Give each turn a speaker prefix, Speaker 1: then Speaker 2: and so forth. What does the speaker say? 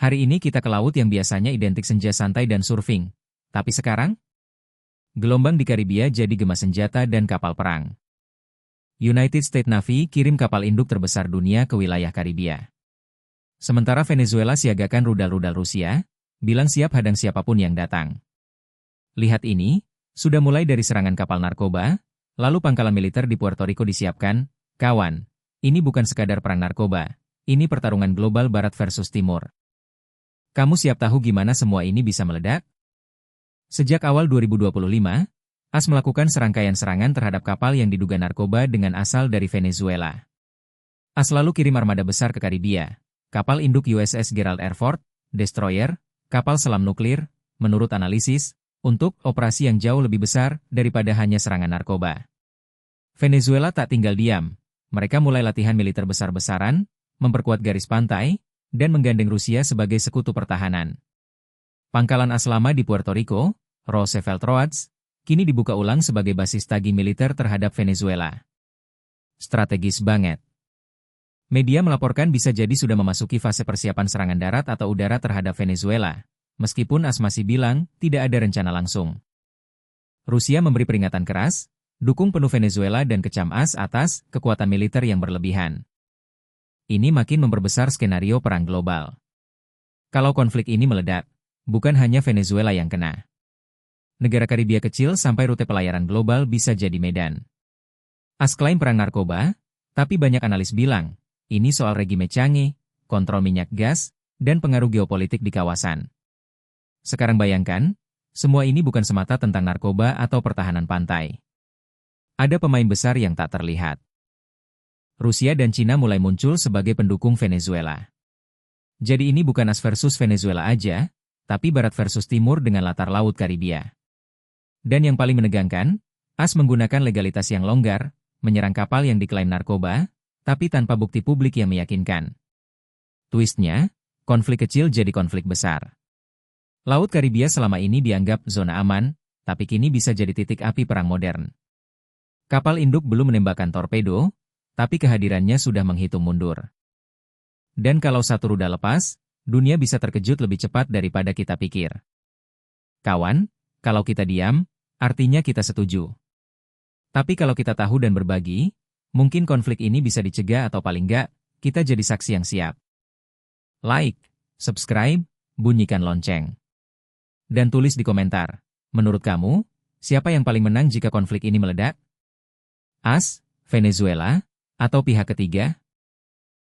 Speaker 1: Hari ini kita ke laut yang biasanya identik senja santai dan surfing. Tapi sekarang, gelombang di Karibia jadi gema senjata dan kapal perang. United States Navy kirim kapal induk terbesar dunia ke wilayah Karibia. Sementara Venezuela siagakan rudal-rudal Rusia, bilang siap hadang siapapun yang datang. Lihat ini, sudah mulai dari serangan kapal narkoba, lalu pangkalan militer di Puerto Rico disiapkan. Kawan, ini bukan sekadar perang narkoba, ini pertarungan global Barat versus Timur. Kamu siap tahu gimana semua ini bisa meledak? Sejak awal 2025, AS melakukan serangkaian serangan terhadap kapal yang diduga narkoba dengan asal dari Venezuela. AS lalu kirim armada besar ke Karibia, kapal induk USS Gerald R. Ford, destroyer, kapal selam nuklir, menurut analisis, untuk operasi yang jauh lebih besar daripada hanya serangan narkoba. Venezuela tak tinggal diam, mereka mulai latihan militer besar-besaran, memperkuat garis pantai, dan menggandeng Rusia sebagai sekutu pertahanan. Pangkalan AS lama di Puerto Rico, Roosevelt Roads, kini dibuka ulang sebagai basis tagih militer terhadap Venezuela. Strategis banget. Media melaporkan bisa jadi sudah memasuki fase persiapan serangan darat atau udara terhadap Venezuela, meskipun AS masih bilang tidak ada rencana langsung. Rusia memberi peringatan keras, dukung penuh Venezuela dan kecam AS atas kekuatan militer yang berlebihan. Ini makin memperbesar skenario perang global. Kalau konflik ini meledak, bukan hanya Venezuela yang kena. Negara Karibia kecil sampai rute pelayaran global bisa jadi medan. AS klaim perang narkoba, tapi banyak analis bilang, ini soal regime canggih, kontrol minyak gas, dan pengaruh geopolitik di kawasan. Sekarang bayangkan, semua ini bukan semata tentang narkoba atau pertahanan pantai. Ada pemain besar yang tak terlihat. Rusia dan Cina mulai muncul sebagai pendukung Venezuela. Jadi ini bukan AS versus Venezuela aja, tapi Barat versus Timur dengan latar laut Karibia. Dan yang paling menegangkan, AS menggunakan legalitas yang longgar, menyerang kapal yang diklaim narkoba, tapi tanpa bukti publik yang meyakinkan. Twistnya, konflik kecil jadi konflik besar. Laut Karibia selama ini dianggap zona aman, tapi kini bisa jadi titik api perang modern. Kapal induk belum menembakkan torpedo, tapi kehadirannya sudah menghitung mundur. Dan kalau satu rudal lepas, dunia bisa terkejut lebih cepat daripada kita pikir. Kawan, kalau kita diam, artinya kita setuju. Tapi kalau kita tahu dan berbagi, mungkin konflik ini bisa dicegah atau paling nggak, kita jadi saksi yang siap. Like, subscribe, bunyikan lonceng. Dan tulis di komentar, menurut kamu, siapa yang paling menang jika konflik ini meledak? AS, Venezuela, atau pihak ketiga?